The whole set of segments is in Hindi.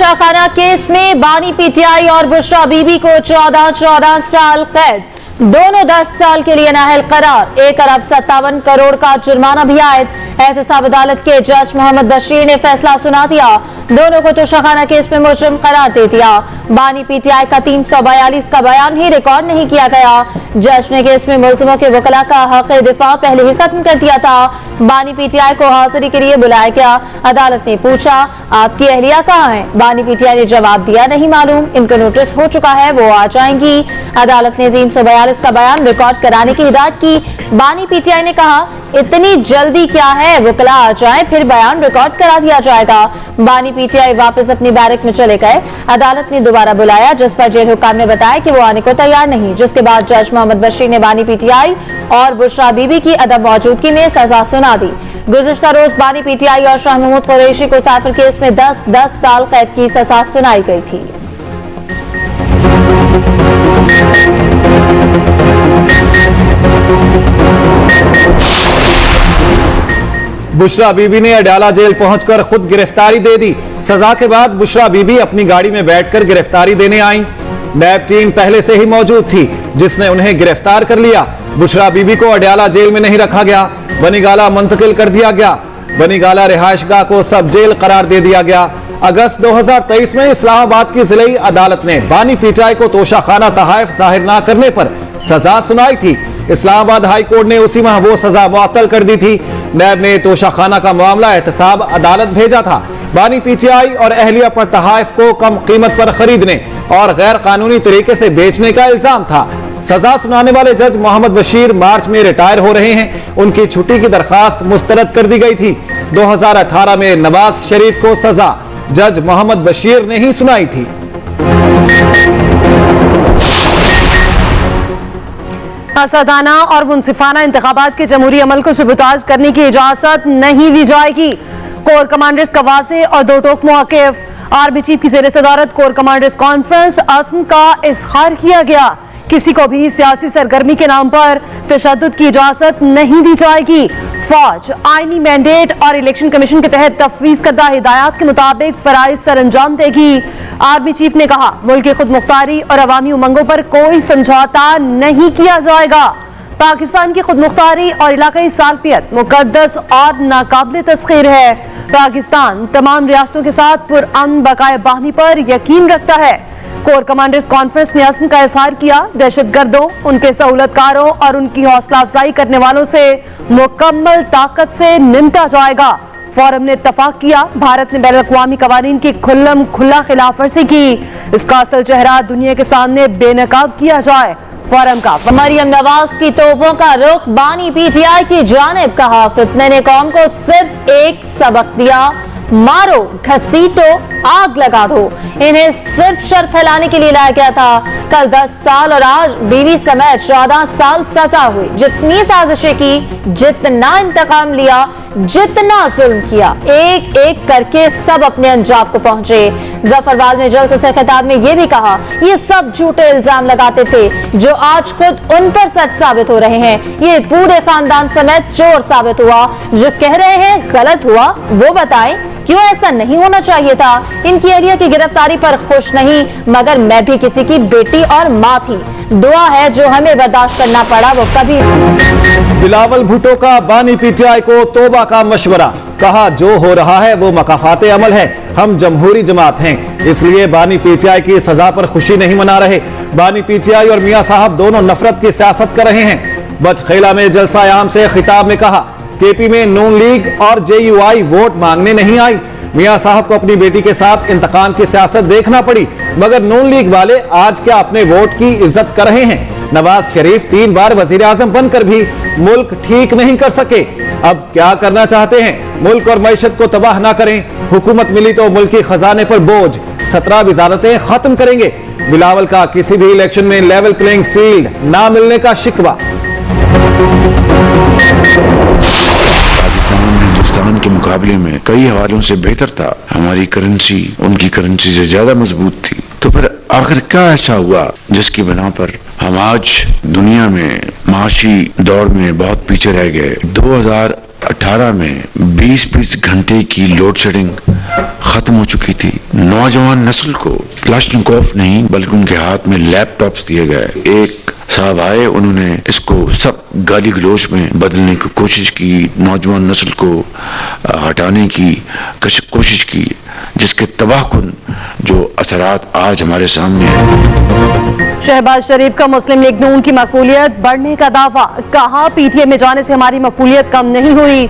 तोशाखाना केस में बानी पीटीआई और बुशरा बीबी को 14 साल कैद, दोनों 10 साल के लिए नाअहल करार, 1 अरब 57 करोड़ का जुर्माना भी आयद। एहतसाब अदालत के जज मोहम्मद बशीर ने फैसला सुना दिया, दोनों को तोशाखाना केस में मुलजिम करार दे दिया। बानी पीटीआई का 342 का बयान ही रिकॉर्ड नहीं किया गया। जज ने केस में मुलजिमों के वकला का हक दिफा पहले ही खत्म कर दिया था। बानी पीटीआई को हाजिरी के लिए बुलाया गया। अदालत ने पूछा, आपकी अहलिया कहाँ है? बानी पीटीआई ने जवाब दिया, नहीं मालूम, इनको नोटिस हो चुका है, वो आ जाएंगी। अदालत ने 342 का बयान रिकॉर्ड कराने की हिदायत की। बानी पीटीआई ने कहा, इतनी जल्दी क्या है, वकला आ जाए फिर बयान रिकॉर्ड करा दिया जाएगा। बानी पीटीआई वापस अपनी बैरक में चले गए। अदालत ने दोबारा बुलाया, जिस पर जेल हुक्काम ने बताया कि वो आने को तैयार नहीं, जिसके बाद जज मोहम्मद बशीर ने बानी पीटीआई और बुशरा बीबी की अदम मौजूदगी में सजा सुना दी। गुज़िश्ता रोज बानी पीटीआई और शाह महमूद कुरैशी को साइफर केस में 10 साल कैद की सजा सुनाई गई थी। बुशरा बीबी ने अडयाला जेल पहुंचकर खुद गिरफ्तारी दे दी। सजा के बाद बुशरा बीबी अपनी गाड़ी में बैठकर गिरफ्तारी देने आईं। नैब टीम पहले से ही मौजूद थी, जिसने उन्हें गिरफ्तार कर लिया। बुशरा बीबी को अडयाला जेल में नहीं रखा गया, बनीगाला मुंतकिल कर दिया गया। बनीगाला रिहायशगाह को सब जेल करार दे दिया गया। अगस्त 2023 में इस्लामाबाद की जिले अदालत ने बानी पीटीआई को तोशाखाना तहाइफ जाहिर न करने पर सजा सुनाई थी। इस्लामाबाद हाई कोर्ट ने उसी माह वो सजा मुअत्तल कर दी थी। नैब ने तोशाखाना का मामला एहतसाब अदालत भेजा था। बानी पीटीआई और अहलिया पर तहाइफ को कम कीमत पर खरीदने और गैर कानूनी तरीके से बेचने का इल्जाम था। सजा सुनाने वाले जज मोहम्मद बशीर मार्च में रिटायर हो रहे हैं। उनकी छुट्टी की दरखास्त मुस्तरद कर दी गई थी। 2018 में नवाज शरीफ को सजा जज मोहम्मद बशीर ने ही सुनाई थी। आसादाना और मुनसिफाना इंतखाबात के जमहूरी अमल को सबूताज करने की इजाजत नहीं दी जाएगी। कोर कमांडर्स का वाज़ेह और दो टोक मौक़िफ़। आर्मी चीफ की ज़ेर सदारत कोर कमांडर्स कॉन्फ्रेंस अज़्म का इज़हार किया गया। किसी को भी सियासी सरगर्मी के नाम पर तशद्दुद की इजाजत नहीं दी जाएगी। फौज आईनी मैंडेट और इलेक्शन कमीशन के तहत तफवीज़ करदा हिदायत के मुताबिक फराइज सर अंजाम देगी। आर्मी चीफ ने कहा, मुल्क की खुद मुख्तारी और अवामी उमंगों पर कोई समझौता नहीं किया जाएगा। पाकिस्तान की खुद मुख्तारी और इलाकाई सालपियत मुकद्दस और नाकाबिल तस्खीर है। पाकिस्तान तमाम रियासतों के साथ पुरअमन बकाए बाहमी पर यकीन रखता है। कोर कमांडर्स कॉन्फ्रेंस ने अज़्म का इज़हार किया, दहशतगर्दों, उनके सहूलतकारों और उनकी हौसला अफजाई करने वालों से मुकम्मल ताकत से निमटा जाएगा। फोरम ने इत्तफाक किया, भारत ने बैनुल-अक़वामी कवानीन की खुल्लम खुल्ला खिलाफ वर्जी की, इसका असल चेहरा दुनिया के सामने बेनकाब किया जाए। फोरम का मरियम नवाज की तोपों का रुख बानी पीटीआई की जानिब, कहा, फितने ने कौम को सिर्फ एक सबक दिया, मारो, घसीटो, आग लगा दो। इन्हें सिर्फ शर फैलाने के लिए लाया गया था। कल 10 साल और आज बीवी समेत 14 साल सजा हुई। जितनी साजिशें की, जितना इंतकाम लिया, जितना जुल्म किया, एक एक करके सब अपने अंजाम को पहुंचे। जफरवाल ने जल्द से खिताब में यह भी कहा, ये सब झूठे इल्जाम लगाते थे जो आज खुद उन पर सच साबित हो रहे हैं। ये पूरे खानदान समेत चोर साबित हुआ। जो कह रहे हैं गलत हुआ, वो बताएं क्यों ऐसा नहीं होना चाहिए था। इनकी अहलिया की गिरफ्तारी पर खुश नहीं, मगर मैं भी किसी की बेटी और माँ थी। दुआ है जो हमें बर्दाश्त करना पड़ा वो कभी। बिलावल भुट्टो का बानी पीटीआई को तौबा का मशवरा, कहा, जो हो रहा है वो मकाफाते अमल है। हम जमहूरी जमात हैं, इसलिए बानी पीटीआई की सजा पर खुशी नहीं मना रहे। बानी पीटीआई और मियां साहब दोनों नफरत की सियासत कर रहे हैं। बचखेला में जलसा आम से खिताब में कहा, केपी में नून लीग और जेयूआई वोट मांगने नहीं आई। मियां साहब को अपनी बेटी के साथ इंतकाम की सियासत देखना पड़ी, मगर नून लीग वाले आज क्या अपने वोट की इज्जत कर रहे हैं। नवाज शरीफ 3 बार वजीर आजम बनकर भी मुल्क ठीक नहीं कर सके। अब क्या करना चाहते हैं? मुल्क और मईशत को तबाह ना करें। हुकूमत मिली तो मुल्क के खजाने पर बोझ, 17 वजारतें खत्म करेंगे। बिलावल का किसी भी इलेक्शन में लेवल प्लेइंग फील्ड ना मिलने का शिकवा। हिंदुस्तान के मुकाबले में कई हवालों से बेहतर था। हमारी करेंसी उनकी करेंसी से ज्यादा मजबूत थी। तो फिर आखिर क्या ऐसा हुआ जिसकी बिना पर हम आज दुनिया में माशी दौड़ में बहुत पीछे रह गए? 2018 2018 में 20-20 घंटे की लोड शेडिंग खत्म हो चुकी थी। नौजवान नस्ल को क्लाशनिकोव नहीं बल्कि उनके हाथ में लैपटॉप्स दिए गए। एक साहब आए, उन्होंने इसको सब गाली गलौज में बदलने की कोशिश की, नौजवान नस्ल को हटाने की कोशिश की, जिसके तबाहकुन जो असरात आज हमारे सामने है। शहबाज शरीफ का मुस्लिम लीग नून की मकबूलियत बढ़ने का दावा, कहा पीटीआई में जाने से हमारी मकबूलियत कम नहीं हुई,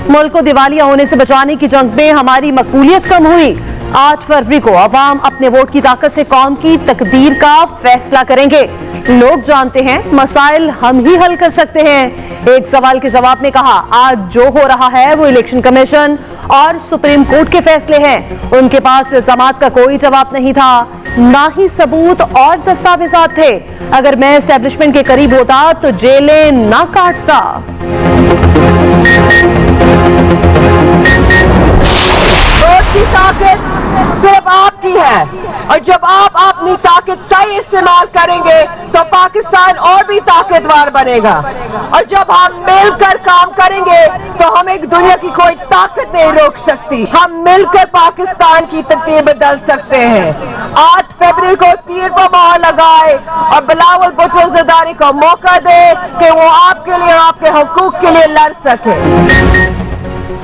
मुल्क को दिवालिया होने से बचाने की जंग में हमारी मकबूलियत कम हुई। 8 फरवरी को अवाम अपने वोट की ताकत से कौम की तकदीर का फैसला करेंगे। लोग जानते हैं मसाइल हम ही हल कर सकते हैं। एक सवाल के जवाब में कहा, आज जो हो रहा है वो इलेक्शन कमीशन और सुप्रीम कोर्ट के फैसले हैं। उनके पास इल्जामात का कोई जवाब नहीं था, ना ही सबूत और दस्तावेजात थे। अगर मैं एस्टेब्लिशमेंट के करीब होता तो जेलें ना काटता। वोट की ताकत सिर्फ आपकी है और जब आप अपनी ताकत सही इस्तेमाल करेंगे तो पाकिस्तान और भी ताकतवर बनेगा। और जब हम मिलकर काम करेंगे तो हम एक दुनिया की कोई ताकत नहीं रोक सकती। हम मिलकर पाकिस्तान की तकदीर बदल सकते हैं। 8 फरवरी को तीर पर मोहर लगाए और बिलावल भुट्टो ज़रदारी को मौका दे कि वो आपके लिए और आपके हुकूक के लिए लड़ सके।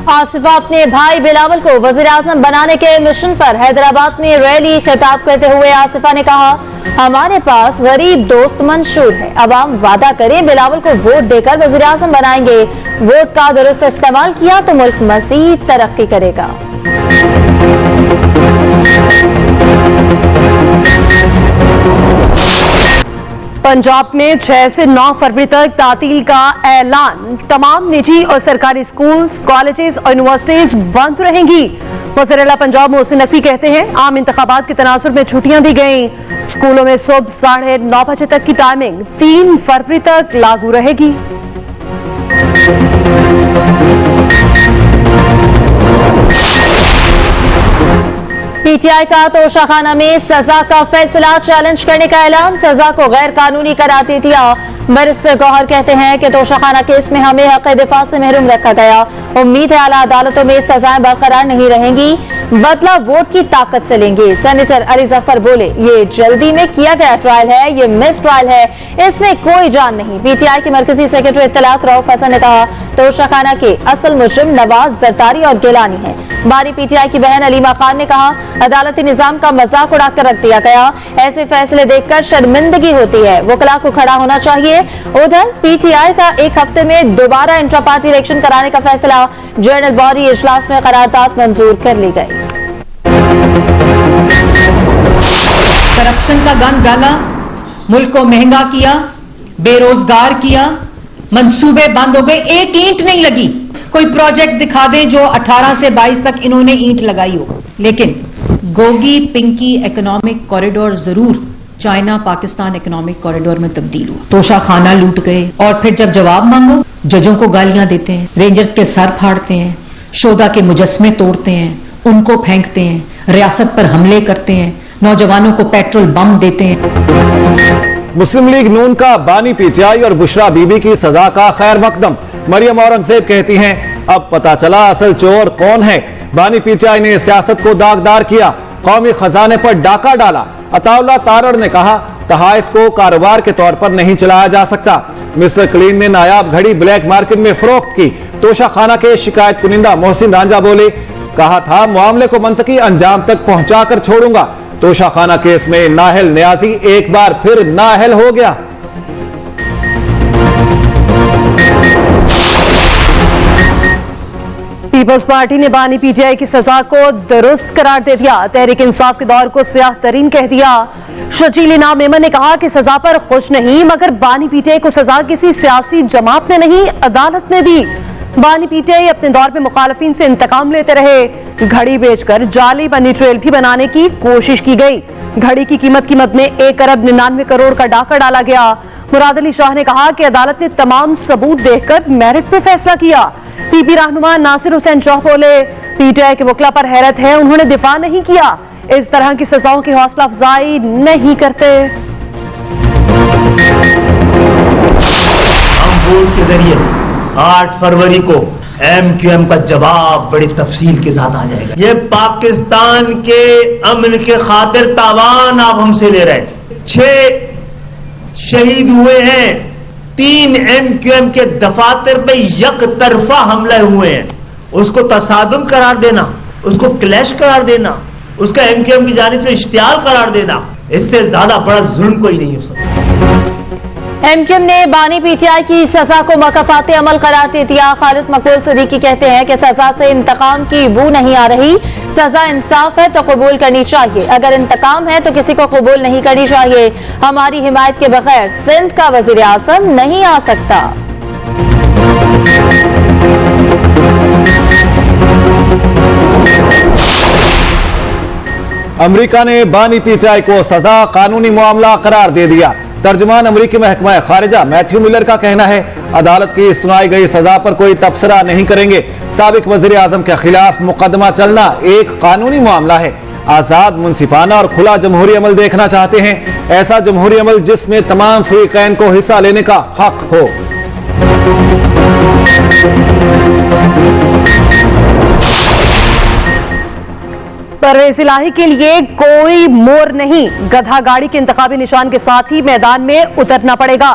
आसिफा अपने भाई बिलावल को वज़ीर-ए-आज़म बनाने के मिशन पर हैदराबाद में रैली खिताब करते हुए आसिफा ने कहा, हमारे पास गरीब दोस्त मंशूर है। अब हम वादा करें बिलावल को वोट देकर वज़ीर-ए-आज़म बनाएंगे। वोट का दुरुस्त इस्तेमाल किया तो मुल्क मज़ीद तरक्की करेगा। पंजाब में 6 से 9 फरवरी तक तातील का ऐलान। तमाम निजी और सरकारी स्कूल्स, कॉलेजेस और यूनिवर्सिटीज बंद रहेंगी। वज़ीर आला पंजाब मोहसिन नकवी कहते हैं, आम इंतखाबात के तनासुर में छुट्टियां दी गई। स्कूलों में सुबह 9:30 बजे तक की टाइमिंग 3 फरवरी तक लागू रहेगी। पीटीआई का तोशाखाना में सजा का फैसला चैलेंज करने का ऐलान, सजा को गैर कानूनी करार दे दिया। बैरिस्टर गौहर कहते हैं कि तोशाखाना केस में हमें हक दिफा से महरूम रखा गया। उम्मीद है आला अदालतों में सजाएं बरकरार नहीं रहेंगी, बदला वोट की ताकत से लेंगे। सेनेटर अली जफर बोले, ये जल्दी में किया गया ट्रायल है, ये मिस ट्रायल है, इसमें कोई जान नहीं। पीटीआई के मरकजी सेक्रेटरी इत्तलात रऊफ हसन ने कहा, तोशाखाना के असल मुजरिम नवाज जरदारी और गिलानी है। बानी पीटीआई की बहन अलीमा खान ने कहा, अदालती निजाम का मजाक उड़ाकर रख दिया गया। ऐसे फैसले देखकर शर्मिंदगी होती है, वकला को खड़ा होना चाहिए। उधर पीटीआई का एक हफ्ते में दोबारा इंट्रा पार्टी इलेक्शन कराने का फैसला, जनरल बॉडी इजलास में करारदाद मंजूर कर ली गई। करप्शन का गंद डाला, मुल्क को महंगा किया, बेरोजगार किया, मंसूबे बंद हो गए, एक ईंट नहीं लगी। कोई प्रोजेक्ट दिखा दें जो 18 से 22 तक इन्होंने ईंट लगाई हो, लेकिन गोगी पिंकी इकोनॉमिक कॉरिडोर जरूर चाइना पाकिस्तान इकोनॉमिक कॉरिडोर में तब्दील हुआ। तोशाखाना लूट गए और फिर जब जवाब मांगो जजों को गालियां देते हैं, रेंजर्स के सर फाड़ते हैं, शोधा के मुजस्मे तोड़ते हैं, उनको फेंकते हैं, रियासत पर हमले करते हैं, नौजवानों को पेट्रोल बम देते हैं। मुस्लिम लीग नून का बानी पीटीआई और बुशरा बीबी की सजा का खैर मकदम। मरियम औरंगजेब कहती हैं, अब पता चला असल चोर कौन है। बानी पीटीआई ने सियासत को दागदार किया, कौमी खजाने पर डाका डाला। अताउल्लाह तारड़ ने कहा, तहाइफ को कारोबार के तौर पर नहीं चलाया जा सकता। मिस्टर क्लीन ने नायाब घड़ी ब्लैक मार्केट में फरोख्त की। तोशाखाना के शिकायत कुनिंदा मोहसिन रांझा बोले, कहा था मामले को मंतकी अंजाम तक पहुंचाकर छोड़ूंगा। तोशाखाना केस में नाहल न्याजी एक बार फिर नाहल हो गया। पीपल्स पार्टी ने बानी पीटीआई की सजा को दुरुस्त करार दे दिया। तहरीक इंसाफ के दौर को स्याह तरीन कह दिया। शर्जील इनाम मेमन ने कहा कि सजा पर खुश नहीं, मगर बानी पीटीआई को सजा किसी सियासी जमात ने नहीं, अदालत ने दी। बानी पीटीआई अपने दौर में मुखालफिन से इंतकाम लेते रहे। घड़ी बेचकर जाली बनी ट्रेल भी बनाने की कोशिश की गई। घड़ी की कीमत में 1 अरब 99 करोड़ का डाका डाला गया। मुराद अली शाह ने कहा कि अदालत ने तमाम सबूत देखकर मेरिट पर फैसला किया। पीपी रहनुमा नासिर हुसैन शाह बोले, पीटीआई के वकला पर हैरत है, उन्होंने दिफा नहीं किया, इस तरह की सजाओं की हौसला अफजाई नहीं करते। हम वोट के जरिए 8 फरवरी को MQM का जवाब बड़ी तफसील के साथ आ जाएगा। ये पाकिस्तान के अमन के खातिर तावान आप हमसे ले रहे हैं। 6 शहीद हुए हैं, 3 MQM के दफातर पे यकतरफा हमले हुए हैं। उसको तसादुम करार देना, उसको क्लैश करार देना, उसका MQM की जानिब से इश्तियाल करार देना, इससे ज्यादा बड़ा जुल्म कोई नहीं हो सकता। MQM ने बानी PTI की सजा को मकफाते अमल करार दे दिया। खालिद मकबूल सिद्दीकी कहते हैं कि सजा से इंतकाम की बू नहीं आ रही, सजा इंसाफ है तो कबूल करनी चाहिए, अगर इंतकाम है तो किसी को कबूल नहीं करनी चाहिए। हमारी हिमायत के बगैर सिंध का वजीर आजम नहीं आ सकता। अमेरिका ने बानी PTI को सजा कानूनी मामला करार दे दिया। तर्जुमान अमरीकी महकमा खारिजा मैथ्यू मिलर का कहना है, अदालत की सुनाई गई सजा पर कोई तबसरा नहीं करेंगे। साबिक वजीर आजम के खिलाफ मुकदमा चलना एक कानूनी मामला है। आजाद, मुंसिफाना और खुला जमहूरी अमल देखना चाहते हैं, ऐसा जमहूरी अमल जिसमें तमाम फरीकैन को हिस्सा लेने का हक हो। परवेज इलाही के लिए कोई मोर नहीं, गधा गाड़ी के इंतखाबी निशान के साथ ही मैदान में उतरना पड़ेगा।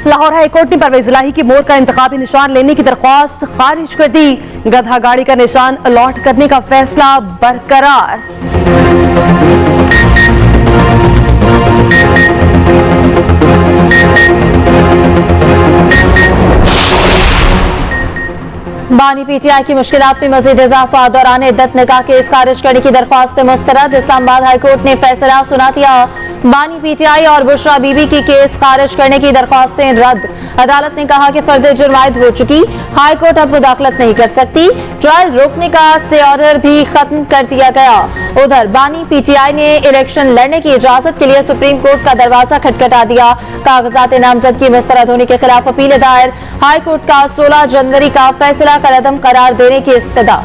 लाहौर हाईकोर्ट ने परवेज इलाही की मोर का इंतखाबी निशान लेने की दरख्वास्त खारिज कर दी। गधा गाड़ी का निशान अलॉट करने का फैसला बरकरार। बानी PTI की मुश्किलात में मजीद इजाफा, दौरान इद्दत निकाह केस खारिज करने की दरख्वास्त मुस्तरद। इस्लामाबाद हाईकोर्ट ने फैसला सुना दिया। बानी PTI और बुशरा बीबी की केस खारिज करने की दरख्वास्तें रद्द। अदालत ने कहा कि फर्द जुर्म आयद हो चुकी, हाईकोर्ट अब मुदाखलत नहीं कर सकती। ट्रायल रोकने का स्टे ऑर्डर भी खत्म कर दिया गया। उधर बानी PTI ने इलेक्शन लड़ने की इजाजत के लिए सुप्रीम कोर्ट का दरवाजा खटखटा दिया। कागजात नामजदगी मुस्तरद होने के खिलाफ अपील दायर। हाईकोर्ट का 16 जनवरी का फैसला कलअदम करार देने की इस्तदा।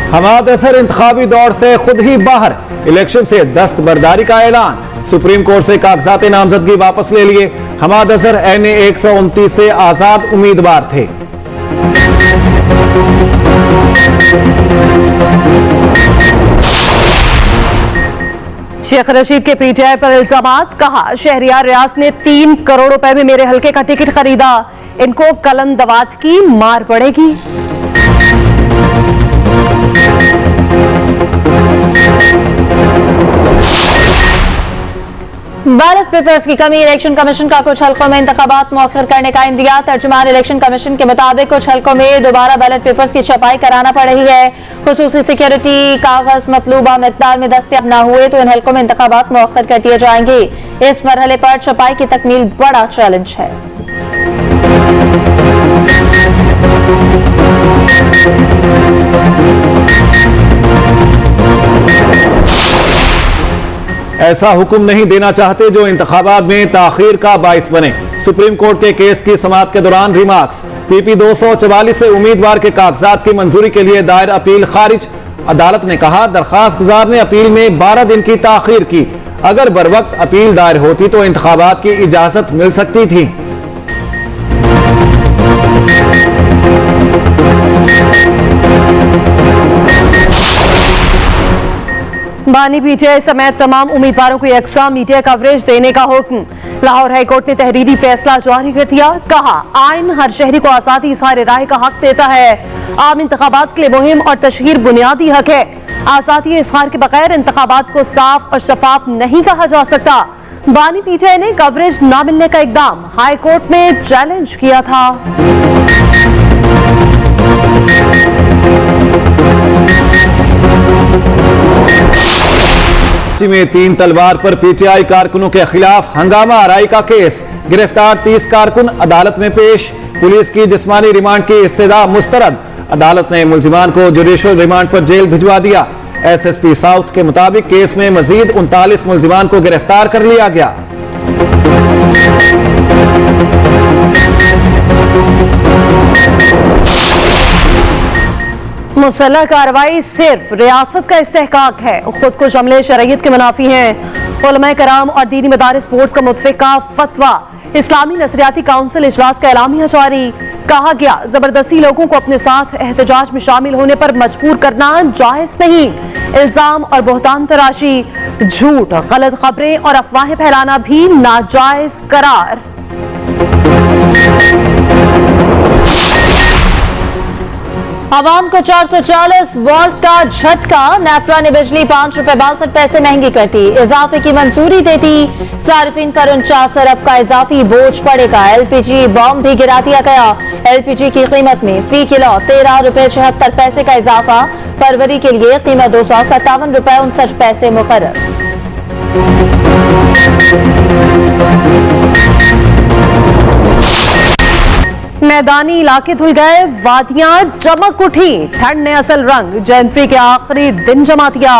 हमाद असर इंतखाबी दौर से खुद ही बाहर, इलेक्शन से दस्तबरदारी का ऐलान। सुप्रीम कोर्ट से कागजात नामजदगी वापस ले लिए। हमाद असर NA 129 से आजाद उम्मीदवार थे। शेख रशीद के PTI पर इल्जामात, कहा शहरियार रियाज ने 3 करोड़ रुपए में मेरे हल्के का टिकट खरीदा, इनको कलंदवात की मार पड़ेगी। बैलेट पेपर्स की कमी, इलेक्शन कमीशन का कुछ हल्कों में इंतखाबात मौखर करने का इंदिया। तर्जुमान इलेक्शन कमीशन के मुताबिक कुछ हल्कों में दोबारा बैलेट पेपर्स की छपाई कराना पड़ रही है। खुसूसी सिक्योरिटी कागज मतलूबा मिकदार में दस्तयाब न हुए तो इन हल्कों में इंतखाबात मौखर कर दिए जाएंगे। इस मरहले पर छपाई की तकमील बड़ा चैलेंज है। ऐसा हुक्म नहीं देना चाहते जो इंतखाबात में ताखीर का बाइस बने। सुप्रीम कोर्ट के केस की समाअत के दौरान रिमार्क्स। PP 244 से उम्मीदवार के कागजात की मंजूरी के लिए दायर अपील खारिज। अदालत ने कहा, दरखास्त गुजार ने अपील में 12 दिन की ताखीर की। अगर बर वक्त अपील दायर होती तो इंतखाबात की इजाजत मिल सकती थी। बानी PTI समेत तमाम उम्मीदवारों को यकसा मीडिया कवरेज देने का हुक्म। लाहौर हाईकोर्ट ने तहरीरी फैसला जारी कर दिया। कहा, आइन हर शहरी को आजादी इज़हार राय का हक देता है। आम इंतखाबात के लिए मुहिम और तशहीर बुनियादी हक है। आजादी इज़हार के बगैर इंतखाबात को साफ और शफाफ नहीं कहा जा सकता। बानी PTI ने कवरेज न मिलने का इकदाम हाईकोर्ट में चैलेंज किया था। में 3 तलवार पर PTI कारकुनों के खिलाफ हंगामा आराई का केस। गिरफ्तार 30 कारकुन अदालत में पेश। पुलिस की जिस्मानी रिमांड की इस्तदा मुस्तरद। अदालत ने मुलजिमान को जुडिशल रिमांड पर जेल भिजवा दिया। SSP साउथ के मुताबिक केस में मजीद 39 मुलजिमान को गिरफ्तार कर लिया गया। मुसल्लह कार्रवाई सिर्फ रियासत का इस्तेहकाक है, खुद को अमले शरीयत के मुनाफी हैं। उलमा कराम और दीनी मदारिस बोर्ड का मुतफ़िका फतवा, इस्लामी नसरियाती काउंसिल इजलास का एलामिया जारी। कहा गया, जबरदस्ती लोगों को अपने साथ एहतजाज में शामिल होने पर मजबूर करना जायज नहीं। इल्जाम और बोहतान तराशी, झूठ, गलत खबरें और अफवाहें फैलाना भी नाजायज करार। आवाम को 440 वोल्ट का झटका, नेपरा ने बिजली 5 रुपए 62 पैसे महंगी कर दी। इजाफे की मंजूरी देती, सार्फिन पर 49 अरब का इजाफी बोझ पड़ेगा। एलपीजी बॉम्ब भी गिरा दिया गया। एलपीजी की कीमत में फी किलो 13 रुपए 76 पैसे का इजाफा। फरवरी के लिए कीमत 257 रुपए 59 पैसे मुकर्रर। मैदानी इलाके धुल गए, वादियां चमक उठी, ठंड ने असल रंग जनवरी के आखिरी दिन जमा दिया।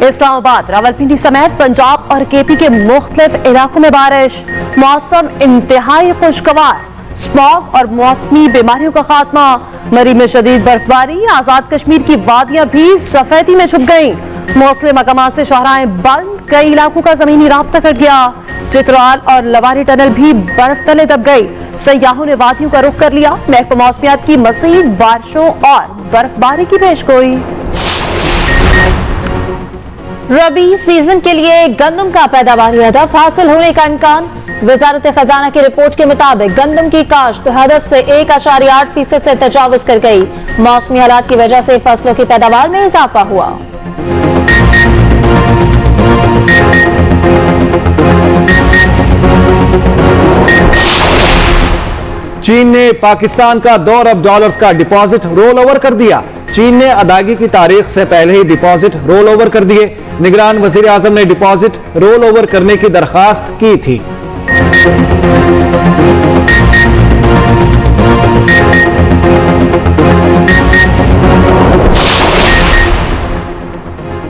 इस्लामाबाद, रावलपिंडी समेत पंजाब और केपी के मुख्तलिफ इलाकों में बारिश, मौसम इंतहाई खुशगवार। स्मॉग और मौसमी बीमारियों का खात्मा, मरी में शदीद बर्फबारी, आजाद कश्मीर की वादियां भी सफेदी में छुप गई। मुख्तलिफ मकामात से शाहराएं बंद, कई इलाकों का जमीनी राब्ता कट गया। चित्राल और लवारी टनल भी बर्फ तले दब गई। सयाहों ने वादियों का रुख कर लिया। महकमा मौसमियात की मज़ीद बारिशों और बर्फबारी की पेशगोई। रबी सीजन के लिए गंदम का पैदावारी हदफ हासिल होने का इम्कान। वजारत खजाना की रिपोर्ट के मुताबिक गंदम की काश्त हदफ से 1.8% से तजावुज कर गई। मौसमी हालात की वजह से फसलों की पैदावार में इजाफा हुआ। चीन ने पाकिस्तान का $2 अरब का डिपॉजिट रोल ओवर कर दिया। चीन ने अदायगी की तारीख से पहले ही डिपॉजिट रोल ओवर कर दिए। निगरान वजीर आजम ने डिपॉजिट रोल ओवर करने की दरखास्त की थी।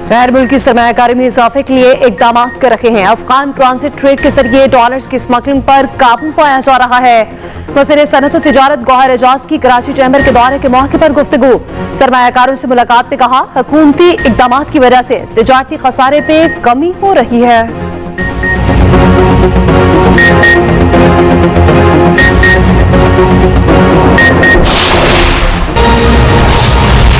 गैर मुल्की सरमायाकारी में इजाफे के लिए इकदाम कर रखे हैं। अफगान ट्रांसिट ट्रेड के जरिए डॉलर्स की स्मगलिंग पर काबू पाया जा रहा है। वज़ीर सनअत और तिजारत गौहर एजाज की कराची चैम्बर के दौरे के मौके पर गुफ्तगू। सरमायाकारों से मुलाकात में कहा, हुकूमती इकदाम की वजह से तिजारती खसारे पे कमी हो रही है।